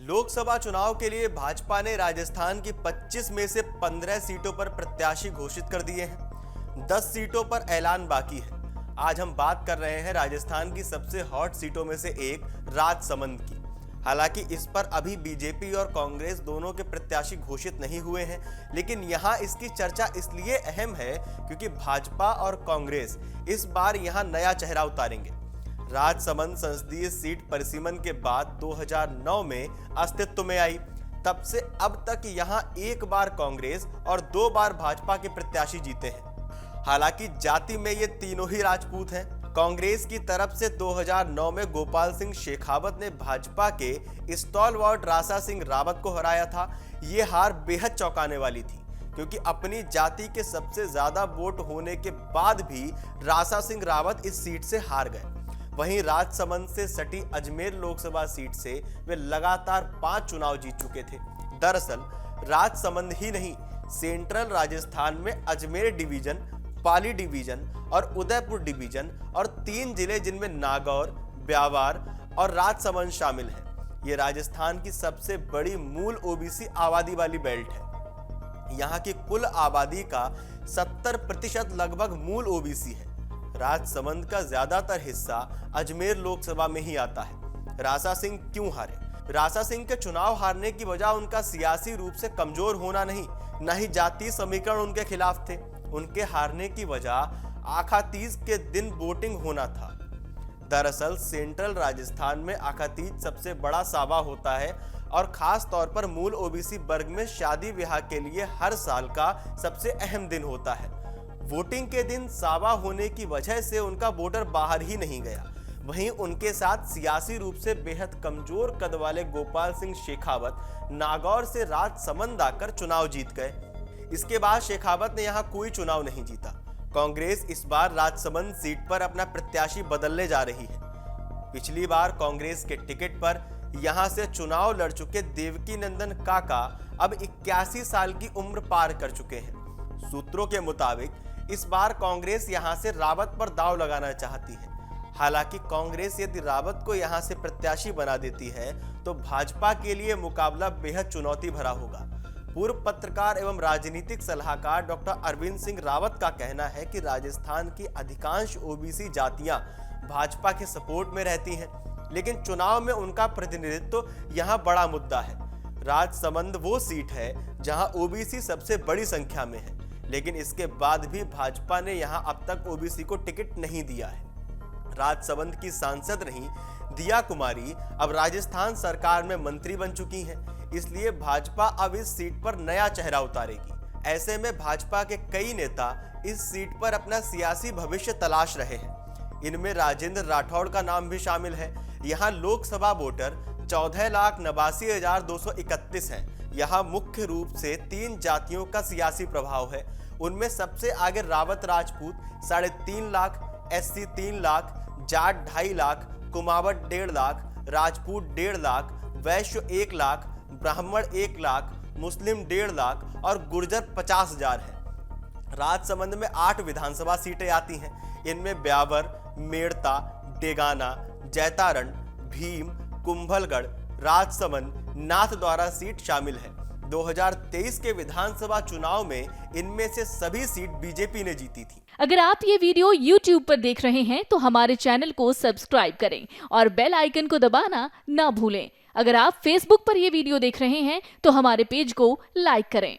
लोकसभा चुनाव के लिए भाजपा ने राजस्थान की 25 में से 15 सीटों पर प्रत्याशी घोषित कर दिए हैं। 10 सीटों पर ऐलान बाकी है। आज हम बात कर रहे हैं राजस्थान की सबसे हॉट सीटों में से एक राजसमंद की। हालांकि इस पर अभी बीजेपी और कांग्रेस दोनों के प्रत्याशी घोषित नहीं हुए हैं, लेकिन यहां इसकी चर्चा इसलिए अहम है क्योंकि भाजपा और कांग्रेस इस बार यहां नया चेहरा उतारेंगे। राजसमंद संसदीय सीट परिसीमन के बाद 2009 में अस्तित्व में आई। तब से अब तक यहां एक बार कांग्रेस और 2 बार भाजपा के प्रत्याशी जीते हैं। हालांकि जाति में ये तीनों ही राजपूत हैं। कांग्रेस की तरफ से 2009 में गोपाल सिंह शेखावत ने भाजपा के स्टॉलवर्ट रासा सिंह रावत को हराया था। ये हार बेहद चौंकाने वाली थी क्योंकि अपनी जाति के सबसे ज्यादा वोट होने के बाद भी रासा सिंह रावत इस सीट से हार गए। वहीं राजसमंद से सटी अजमेर लोकसभा सीट से वे लगातार 5 चुनाव जीत चुके थे। दरअसल राजसमंद ही नहीं, सेंट्रल राजस्थान में अजमेर डिवीजन, पाली डिवीजन और उदयपुर डिवीजन और 3 जिले जिनमें नागौर, ब्यावर और राजसमंद शामिल हैं। ये राजस्थान की सबसे बड़ी मूल ओबीसी आबादी वाली बेल्ट है। यहाँ की कुल आबादी का 70% लगभग मूल ओबीसी है। राजसमंद का ज्यादातर हिस्सा अजमेर लोकसभा में ही आता है। रासा सिंह क्यों हारे? रासा सिंह के चुनाव हारने की वजह उनका सियासी रूप से कमजोर होना नहीं, न ही जातीय समीकरण उनके खिलाफ थे। उनके हारने की वजह आखातीज के दिन वोटिंग होना था। दरअसल सेंट्रल राजस्थान में आखातीज सबसे बड़ा सावा होता है और खास तौर पर मूल ओबीसी वर्ग में शादी ब्याह के लिए हर साल का सबसे अहम दिन होता है। वोटिंग के दिन सावा होने की वजह से उनका वोटर बाहर ही नहीं गया। वहीं उनके साथ सियासी रूप से बेहद कमजोर कद वाले गोपाल सिंह शेखावत नागौर से राजसमंद आकर चुनाव जीत गए। इसके बाद शेखावत ने यहां कोई चुनाव नहीं जीता। कांग्रेस इस बार राजसमंद सीट पर अपना प्रत्याशी बदलने जा रही है। पिछली बार कांग्रेस के टिकट पर यहां से चुनाव लड़ चुके देवकी नंदन काका अब 81 साल की उम्र पार कर चुके हैं। सूत्रों के मुताबिक इस बार कांग्रेस यहां से रावत पर दांव लगाना चाहती है। हालांकि कांग्रेस यदि रावत को यहां से प्रत्याशी बना देती है तो भाजपा के लिए मुकाबला बेहद चुनौती भरा होगा। पूर्व पत्रकार एवं राजनीतिक सलाहकार डॉक्टर अरविंद सिंह रावत का कहना है कि राजस्थान की अधिकांश ओबीसी जातियां भाजपा के सपोर्ट में रहती हैं, लेकिन चुनाव में उनका प्रतिनिधित्व यहां बड़ा मुद्दा है। राजसमंद वो सीट है जहां ओबीसी सबसे बड़ी संख्या में है, लेकिन इसके बाद भी भाजपा ने यहां अब तक ओबीसी को टिकट नहीं दिया है। राजसमंद की सांसद रही दिया कुमारी अब राजस्थान सरकार में मंत्री बन चुकी हैं, इसलिए भाजपा अब इस सीट पर नया चेहरा उतारेगी। ऐसे में भाजपा के कई नेता इस सीट पर अपना सियासी भविष्य तलाश रहे हैं। इनमें राजेंद्र राठौड़ का नाम भी शामिल है। यहाँ लोकसभा वोटर 14,89,231 हैं। यहाँ मुख्य रूप से 3 जातियों का सियासी प्रभाव है। उनमें सबसे आगे रावत राजपूत 3.5 लाख, एससी 3 लाख, जाट 2.5 लाख, कुमावत 1.5 लाख, राजपूत 1.5 लाख, वैश्य 1 लाख, ब्राह्मण 1 लाख, मुस्लिम 1.5 लाख और गुर्जर 50,000 है। राजसमंद में 8 विधानसभा सीटें आती हैं। इनमें ब्यावर, मेड़ता, डेगाना, जैतारण, भीम, कुंभलगढ़, राजसमंद, नाथद्वारा सीट शामिल है। 2023 के विधानसभा चुनाव में इनमें से सभी सीट बीजेपी ने जीती थी। अगर आप ये वीडियो YouTube पर देख रहे हैं तो हमारे चैनल को सब्सक्राइब करें और बेल आइकन को दबाना ना भूलें। अगर आप Facebook पर ये वीडियो देख रहे हैं तो हमारे पेज को लाइक करें।